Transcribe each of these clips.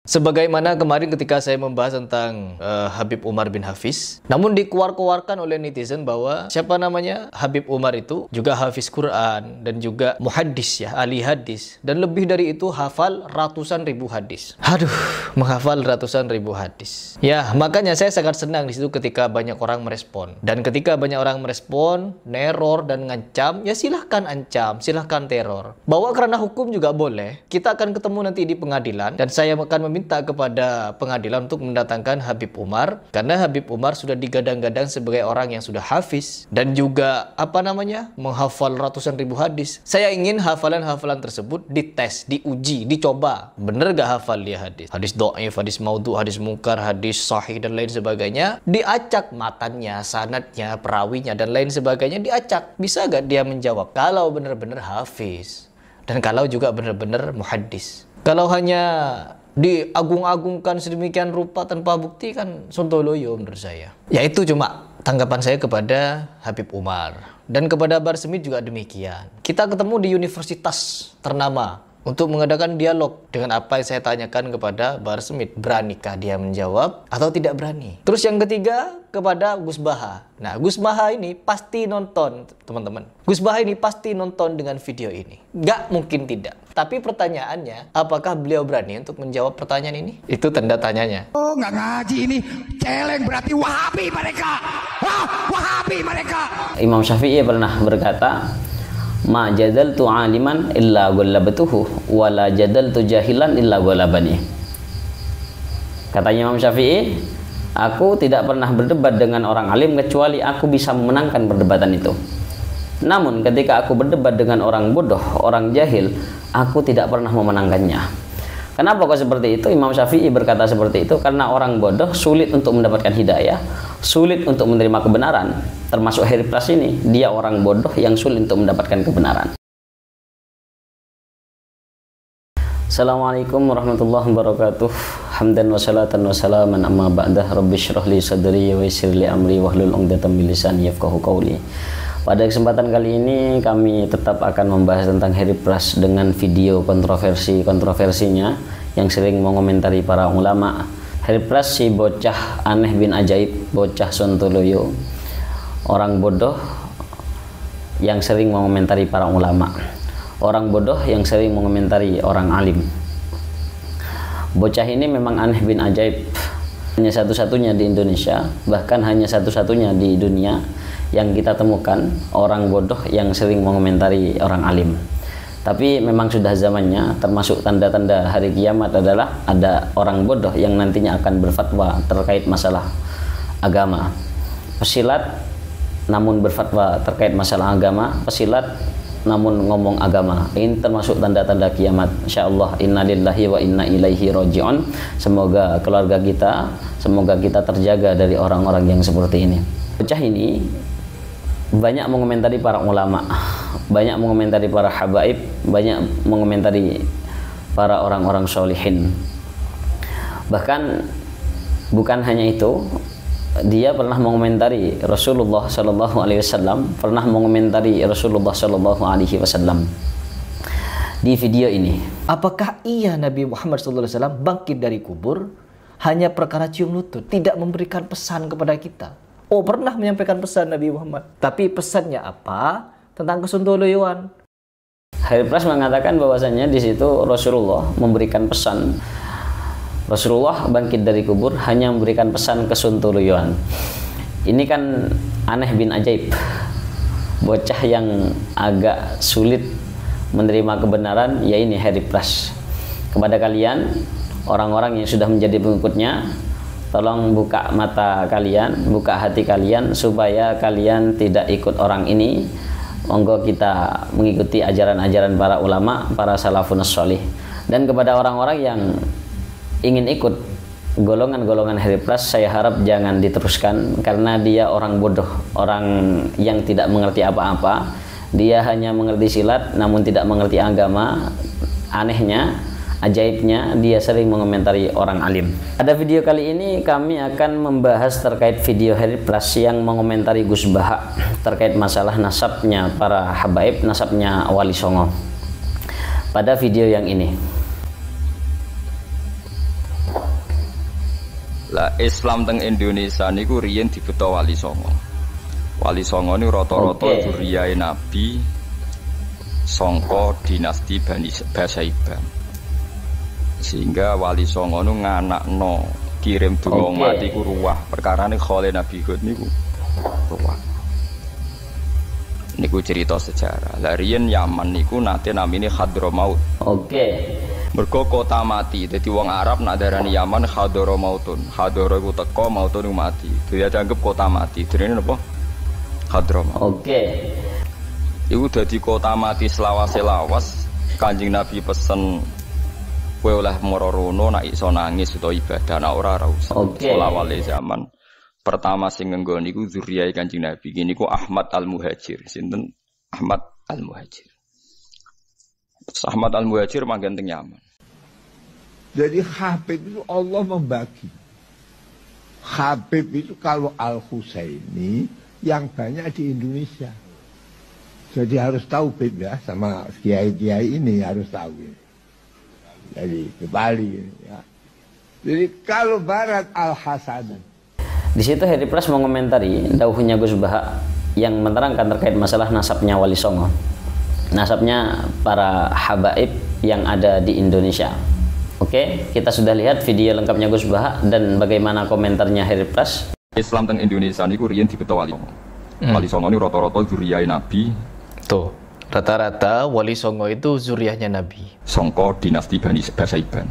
Sebagaimana kemarin ketika saya membahas tentang Habib Umar bin Hafiz, namun dikeluarkan oleh netizen bahwa siapa namanya Habib Umar itu juga hafiz Quran dan juga muhaddis ya, ahli hadis, dan lebih dari itu hafal ratusan ribu hadis. Aduh, menghafal ratusan ribu hadis. Ya, makanya saya sangat senang di situ ketika banyak orang merespon. Dan ketika banyak orang merespon, neror dan ngancam, ya silahkan ancam, silahkan teror. Bahwa karena hukum juga boleh. Kita akan ketemu nanti di pengadilan dan saya akan meminta kepada pengadilan untuk mendatangkan Habib Umar, karena Habib Umar sudah digadang-gadang sebagai orang yang sudah hafiz dan juga menghafal ratusan ribu hadis. Saya ingin hafalan-hafalan tersebut dites, diuji, dicoba. Bener gak hafal dia hadis? Hadis dhaif, hadis maudhu, hadis mungkar, hadis sahih dan lain sebagainya. Diacak matannya, sanadnya, perawinya dan lain sebagainya diacak. Bisa gak dia menjawab? Kalau bener-bener hafiz dan kalau juga bener-bener muhaddis. Kalau hanya diagung-agungkan sedemikian rupa tanpa bukti kan sontoloyo menurut saya. Ya itu cuma tanggapan saya kepada Habib Umar. Dan kepada Bahar Smith juga demikian. Kita ketemu di universitas ternama untuk mengadakan dialog dengan apa yang saya tanyakan kepada Bahar Smith. Beranikah dia menjawab atau tidak berani? Terus yang ketiga kepada Gus Baha. Nah, Gus Baha ini pasti nonton, teman-teman. Gus Baha ini pasti nonton dengan video ini. Nggak mungkin tidak. Tapi pertanyaannya, apakah beliau berani untuk menjawab pertanyaan ini? Itu tanda tanyanya. Oh, nggak ngaji ini. Celeng berarti Wahabi mereka. Wahabi mereka. Imam Syafi'i pernah berkata, ma jadaltu aliman illa ghalabtuhu wa la jadaltu jahilan illa ghalabani. Katanya Imam Syafi'i, aku tidak pernah berdebat dengan orang alim kecuali aku bisa memenangkan perdebatan itu. Namun ketika aku berdebat dengan orang bodoh, orang jahil, aku tidak pernah memenangkannya. Kenapa kok seperti itu? Imam Syafi'i berkata seperti itu karena orang bodoh sulit untuk mendapatkan hidayah, sulit untuk menerima kebenaran. Termasuk Harry Pras ini, dia orang bodoh yang sulit untuk mendapatkan kebenaran. Assalamualaikum warahmatullahi wabarakatuh. Hamdan wa salatan wa salaman amma ba'dah. Rabbi syrah li sadri wa yassir li amri wahlul 'uqdatam min lisani yafqahu qawli. Pada kesempatan kali ini kami tetap akan membahas tentang Harry Pras dengan video kontroversinya yang sering mengomentari para ulama. Harry Pras si bocah aneh bin ajaib, bocah sontoloyo, orang bodoh yang sering mengomentari para ulama, orang bodoh yang sering mengomentari orang alim. Bocah ini memang aneh bin ajaib, hanya satu-satunya di Indonesia, bahkan hanya satu-satunya di dunia yang kita temukan orang bodoh yang sering mengomentari orang alim. Tapi memang sudah zamannya, termasuk tanda-tanda hari kiamat adalah ada orang bodoh yang nantinya akan berfatwa terkait masalah agama. Pesilat namun berfatwa terkait masalah agama, pesilat namun ngomong agama. Ini termasuk tanda-tanda kiamat. Insyaallah, innalillahi wa inna ilaihi raji'un. Semoga keluarga kita, semoga kita terjaga dari orang-orang yang seperti ini. Bocah ini banyak mengomentari para ulama, banyak mengomentari para habaib, banyak mengomentari para orang-orang sholihin. Bahkan bukan hanya itu, dia pernah mengomentari Rasulullah Shallallahu Alaihi Wasallam, pernah mengomentari Rasulullah Shallallahu Alaihi Wasallam di video ini. Apakah iya Nabi Muhammad Sallallahu Alaihi Wasallam bangkit dari kubur hanya perkara cium lutut, tidak memberikan pesan kepada kita? Oh, pernah menyampaikan pesan Nabi Muhammad, tapi pesannya apa? Tentang kesontoloyoan. Harry Pras mengatakan bahwasanya di situ Rasulullah memberikan pesan. Rasulullah bangkit dari kubur hanya memberikan pesan kesontoloyoan. Ini kan aneh bin ajaib, bocah yang agak sulit menerima kebenaran, ya ini Harry Pras. Kepada kalian orang-orang yang sudah menjadi pengikutnya, tolong buka mata kalian, buka hati kalian supaya kalian tidak ikut orang ini. Monggo kita mengikuti ajaran-ajaran para ulama, para salafun sholih. Dan kepada orang-orang yang ingin ikut golongan-golongan Harry Pras, saya harap jangan diteruskan karena dia orang bodoh, orang yang tidak mengerti apa-apa. Dia hanya mengerti silat namun tidak mengerti agama. Anehnya, ajaibnya, dia sering mengomentari orang alim. Pada video kali ini kami akan membahas terkait video Harry Pras yang mengomentari Gus Baha terkait masalah nasabnya para habaib, nasabnya Wali Songo. Pada video yang ini, Lah Islam teng Indonesia niku riyen dibeto Wali Songo. Wali Songo niku rata-rata dzurriyahe Nabi sangka dinasti Bani Basaiban. Sehingga Wali Songo niku nganakno kirim donga mati ku ruwah. Perkarane khole Nabi Hud niku ruwah. Niku cerita sejarah. Lah riyen Yaman niku nate namine Hadramaut. Mergo kota mati. Dadi wong Arab nak darani Yaman Hadramautun. Hadra iku teka, mautun iku mati. Dia dianggap kota mati. Jenenge napa? Hadramaut. Iku dadi kota mati selawas-lawas. Kanjeng Nabi pesen kowe oleh mara rono nak iso nangis utawa ibadah, nak ora usah. Awale zaman pertama sing ngenggo niku zuriyahe Kanjeng Nabi. Niku Ahmad Al-Muhajir. Sinten Ahmad Al-Muhajir. Ahmad Al-Muhajir manggen teng Yaman. Jadi Habib itu Allah membagi. Habib itu kalau Al-Husaini yang banyak di Indonesia. Jadi harus tahu Bib ya, sama kiai-kiai ini harus tahu. Jadi ke Bali ya. Jadi kalau Barat Al-Hasan. Di situ Heri Pras mengomentari dauhnya Gus Baha yang menerangkan terkait masalah nasabnya Wali Songo, nasabnya para habaib yang ada di Indonesia. Oke, kita sudah lihat video lengkapnya Gus Baha dan bagaimana komentarnya Heri Pras. Islam teng Indonesia niku riyen dibeto Wali Songo. Wali Songo niku rata-rata dzurriyahe Nabi. Tuh, rata-rata Wali Songo itu zuriyahnya Nabi. Sangka dinasti Bani Basaiban.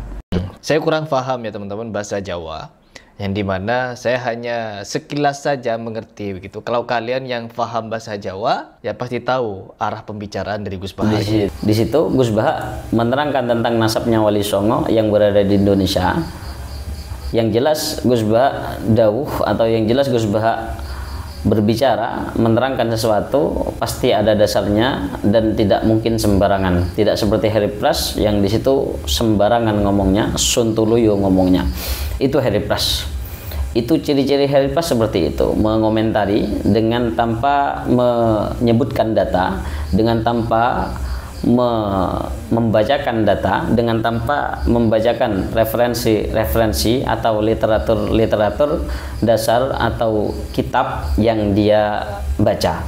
Saya kurang paham ya teman-teman bahasa Jawa, yang dimana saya hanya sekilas saja mengerti begitu. Kalau kalian yang paham bahasa Jawa, ya pasti tahu arah pembicaraan dari Gus Baha. Di situ Gus Baha menerangkan tentang nasabnya Wali Songo yang berada di Indonesia. Yang jelas Gus Baha dawuh atau yang jelas Gus Baha berbicara menerangkan sesuatu pasti ada dasarnya dan tidak mungkin sembarangan. Tidak seperti Heri Pras yang di situ sembarangan ngomongnya, suntuluyo ngomongnya. Itu Heri Pras. Itu ciri-ciri Heri Pras seperti itu, mengomentari dengan tanpa menyebutkan data, dengan tanpa membacakan data, dengan tanpa membacakan referensi atau literatur dasar atau kitab yang dia baca.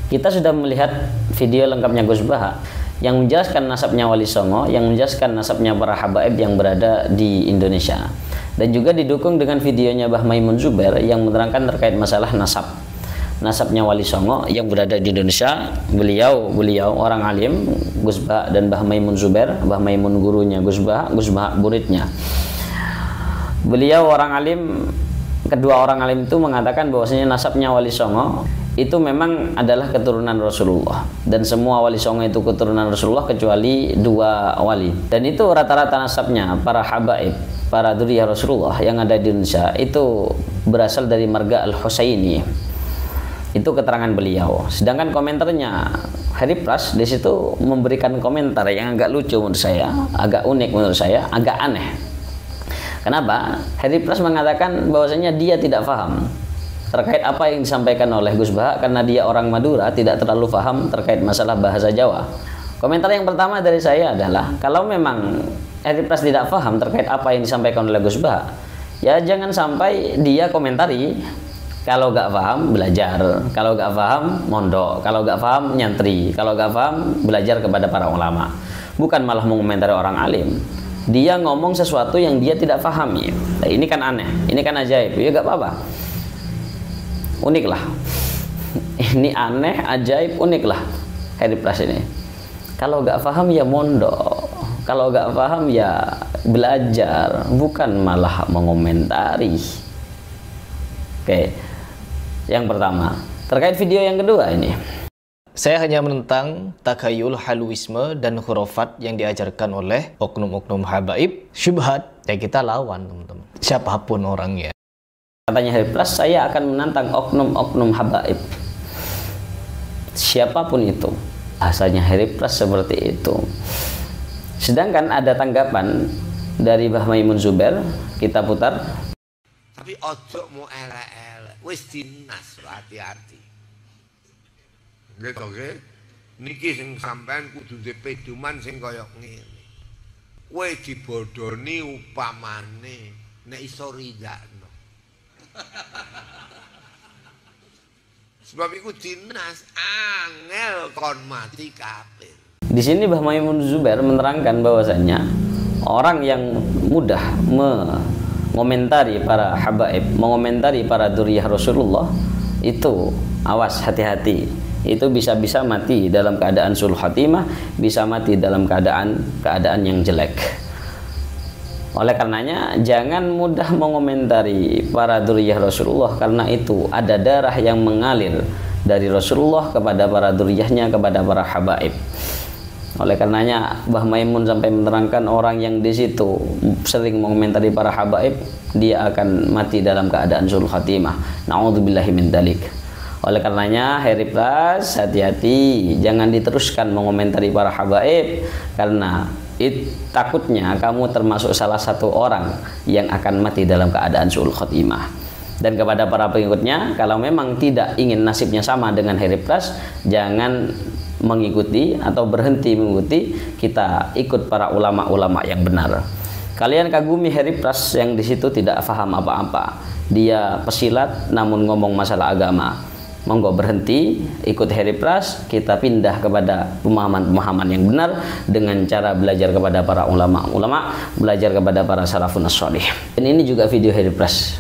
Kita sudah melihat video lengkapnya Gus Baha yang menjelaskan nasabnya Wali Songo, yang menjelaskan nasabnya para habaib yang berada di Indonesia, dan juga didukung dengan videonya Mbah Maimun Zubair yang menerangkan terkait masalah nasabnya Wali Songo yang berada di Indonesia. Beliau orang alim, Gus Baha dan Mbah Maimun Zubair. Mbah Maimun gurunya Gus Baha muridnya. Beliau orang alim, kedua orang alim itu mengatakan bahwasanya nasabnya Wali Songo itu memang adalah keturunan Rasulullah, dan semua Wali Songo itu keturunan Rasulullah kecuali dua wali, dan itu rata-rata nasabnya para habaib, para dzurriyyah Rasulullah yang ada di Indonesia itu berasal dari marga Al-Husaini. Itu keterangan beliau. Sedangkan komentarnya Heri Pras di situ memberikan komentar yang agak lucu menurut saya, agak unik menurut saya, agak aneh. Kenapa? Heri Pras mengatakan bahwasanya dia tidak paham terkait apa yang disampaikan oleh Gus Baha karena dia orang Madura, tidak terlalu paham terkait masalah bahasa Jawa. Komentar yang pertama dari saya adalah kalau memang Heri Pras tidak paham terkait apa yang disampaikan oleh Gus Baha, ya jangan sampai dia komentari. Kalau gak paham belajar, kalau gak paham mondok, kalau gak paham nyantri, kalau gak paham belajar kepada para ulama. Bukan malah mengomentari orang alim. Dia ngomong sesuatu yang dia tidak pahami. Nah, ini kan aneh, ini kan ajaib. Ya gak apa-apa. Unik lah. Ini aneh, ajaib, unik lah Heri Pras ini. Kalau gak paham ya mondok, kalau gak paham ya belajar, bukan malah mengomentari. Oke. Yang pertama, terkait video yang kedua ini. Saya hanya menentang takayul haluisme dan khurafat yang diajarkan oleh oknum-oknum habaib, syubhat, ya kita lawan teman-teman. Siapapun orangnya. Katanya Heri Pras, saya akan menantang oknum-oknum habaib. Siapapun itu. Bahasanya Heri Pras seperti itu. Sedangkan ada tanggapan dari Mbah Maimun Zubair, kita putar. Tapi ojo mau elek-elek, wis dinas, hati-hati. Gitu ke? Niki sing sampean kudu duwe pedoman sing kaya ngene. Kowe dibodoni upamane nek iso ridakno. Sebab iku dinas angel kon mati kafir. Di sini Mbah Maimun Zubair menerangkan bahwasanya orang yang mudah mengomentari para habaib, mengomentari para dzurriyyah Rasulullah itu awas, hati-hati. Itu bisa-bisa mati dalam keadaan sulh khatimah, bisa mati dalam keadaan yang jelek. Oleh karenanya jangan mudah mengomentari para dzurriyyah Rasulullah, karena itu ada darah yang mengalir dari Rasulullah kepada para dzurriyyahnya, kepada para habaib. Oleh karenanya Mbah Maimun sampai menerangkan orang yang di situ sering mengomentari para habaib, dia akan mati dalam keadaan sulh khatimah. Na'udzubillahi min dzalik. Oleh karenanya Heri Pras, hati-hati, jangan diteruskan mengomentari para habaib, karena takutnya kamu termasuk salah satu orang yang akan mati dalam keadaan sulh khatimah. Dan kepada para pengikutnya, kalau memang tidak ingin nasibnya sama dengan Heri Pras, jangan mengikuti atau berhenti mengikuti, kita ikut para ulama-ulama yang benar. Kalian kagumi Heri Pras yang di situ tidak paham apa-apa, dia pesilat namun ngomong masalah agama. Monggo berhenti, ikut Heri Pras, kita pindah kepada pemahaman-pemahaman yang benar dengan cara belajar kepada para ulama-ulama, belajar kepada para salafun as-shalih. Dan ini juga video Heri Pras.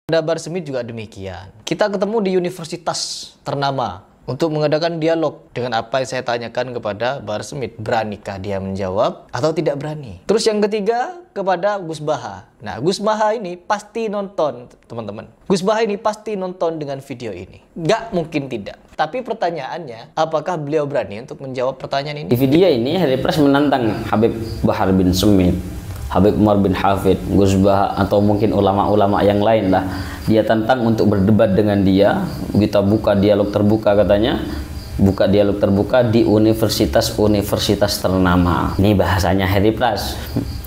Bahar Smith juga demikian. Kita ketemu di universitas ternama untuk mengadakan dialog dengan apa yang saya tanyakan kepada Bahar Smith. Beranikah dia menjawab atau tidak berani? Terus yang ketiga kepada Gus Baha. Nah, Gus Baha ini pasti nonton, teman-teman. Gus Baha ini pasti nonton dengan video ini. Nggak mungkin tidak. Tapi pertanyaannya, apakah beliau berani untuk menjawab pertanyaan ini? Di video ini Heri Pras menantang Habib Bahar bin Smith, Habib Umar bin Hafid, Gus Baha, atau mungkin ulama-ulama yang lain lah. Dia tantang untuk berdebat dengan dia. Kita buka dialog terbuka, katanya. Buka dialog terbuka di universitas-universitas ternama. Ini bahasanya Heri Pras.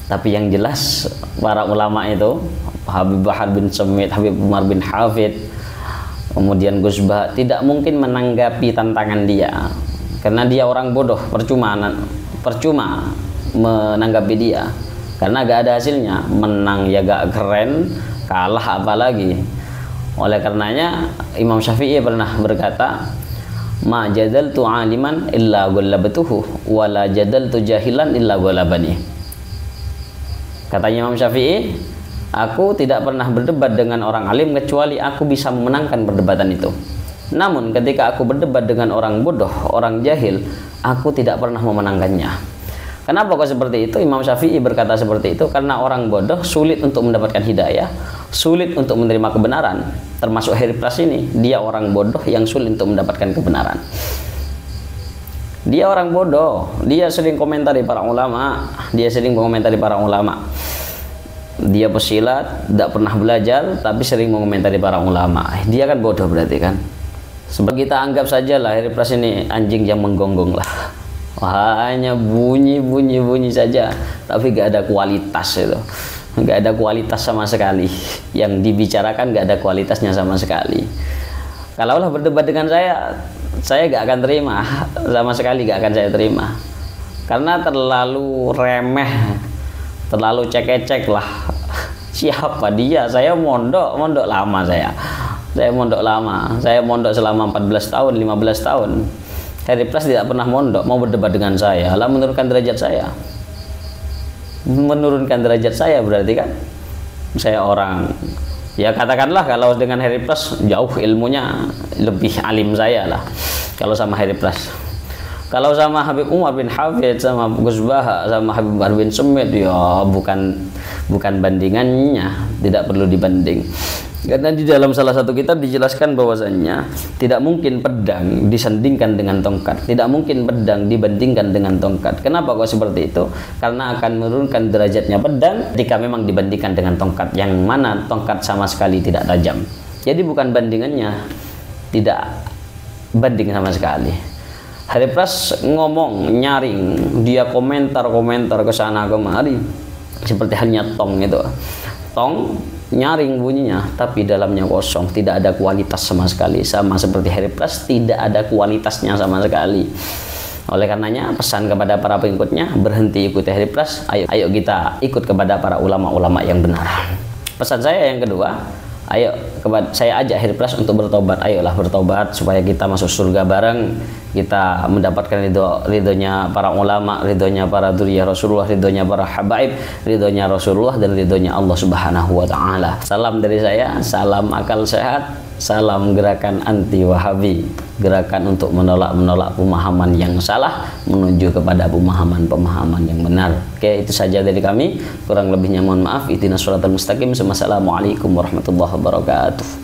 Tapi yang jelas para ulama itu, Habib Bahar bin Smith, Habib Umar bin Hafid, kemudian Gus Baha, tidak mungkin menanggapi tantangan dia. Karena dia orang bodoh, percuma menanggapi dia. Karena gak ada hasilnya, menang ya gak keren, kalah apalagi. Oleh karenanya Imam Syafi'i pernah berkata, ma jadaltu aliman illa ghalabtuhu wa la jadaltu jahilan illa ghalabani. Katanya Imam Syafi'i, aku tidak pernah berdebat dengan orang alim kecuali aku bisa memenangkan perdebatan itu. Namun ketika aku berdebat dengan orang bodoh, orang jahil, aku tidak pernah memenangkannya. Kenapa kok seperti itu? Imam Syafi'i berkata seperti itu karena orang bodoh sulit untuk mendapatkan hidayah, sulit untuk menerima kebenaran. Termasuk Heri Pras ini, dia orang bodoh yang sulit untuk mendapatkan kebenaran. Dia orang bodoh, dia sering komentari para ulama, dia sering mengomentari para ulama. Dia pesilat, tidak pernah belajar, tapi sering mengomentari para ulama. Dia kan bodoh berarti kan? Sebab kita anggap saja lah Heri Pras ini anjing yang menggonggong lah. Hanya bunyi saja, tapi gak ada kualitas itu, gak ada kualitas sama sekali. Yang dibicarakan gak ada kualitasnya sama sekali. Kalaulah berdebat dengan saya gak akan terima, sama sekali gak akan saya terima, karena terlalu remeh, terlalu cek-cek lah. Siapa dia? Saya mondok lama, saya mondok lama, saya mondok selama 14 tahun, 15 tahun. Heri Pras tidak pernah mondok, mau berdebat dengan saya, lah menurunkan derajat saya. Menurunkan derajat saya berarti kan saya orang, ya katakanlah kalau dengan Heri Pras jauh ilmunya, lebih alim saya lah kalau sama Heri Pras. Kalau sama Habib Umar bin Hafid, sama Gus Baha, sama Habib Bahar bin Smith, ya bukan bandingannya, tidak perlu dibanding. Karena di dalam salah satu kitab dijelaskan bahwasannya tidak mungkin pedang disandingkan dengan tongkat, tidak mungkin pedang dibandingkan dengan tongkat. Kenapa kok seperti itu? Karena akan menurunkan derajatnya pedang jika memang dibandingkan dengan tongkat, yang mana tongkat sama sekali tidak tajam. Jadi bukan bandingannya, tidak banding sama sekali. Heri Pras ngomong, nyaring, dia komentar ke sana kemari, seperti halnya tong itu. Tong nyaring bunyinya, tapi dalamnya kosong, tidak ada kualitas sama sekali. Sama seperti Heri Pras, tidak ada kualitasnya sama sekali. Oleh karenanya pesan kepada para pengikutnya, berhenti ikuti Heri Pras, ayo kita ikut kepada para ulama-ulama yang benar. Pesan saya yang kedua, ayo saya ajak Akhir Plus untuk bertobat. Ayolah bertobat supaya kita masuk surga bareng, kita mendapatkan ridhonya para ulama, ridhonya para dzurriyyah Rasulullah, ridhonya para habaib, ridhonya Rasulullah, dan ridhonya Allah Subhanahu wa taala. Salam dari saya, salam akal sehat, salam gerakan anti Wahabi, gerakan untuk menolak pemahaman yang salah menuju kepada pemahaman yang benar. Oke, itu saja dari kami, kurang lebihnya mohon maaf. Ihdinas shiratal mustaqim. Wassalamualaikum warahmatullahi wabarakatuh.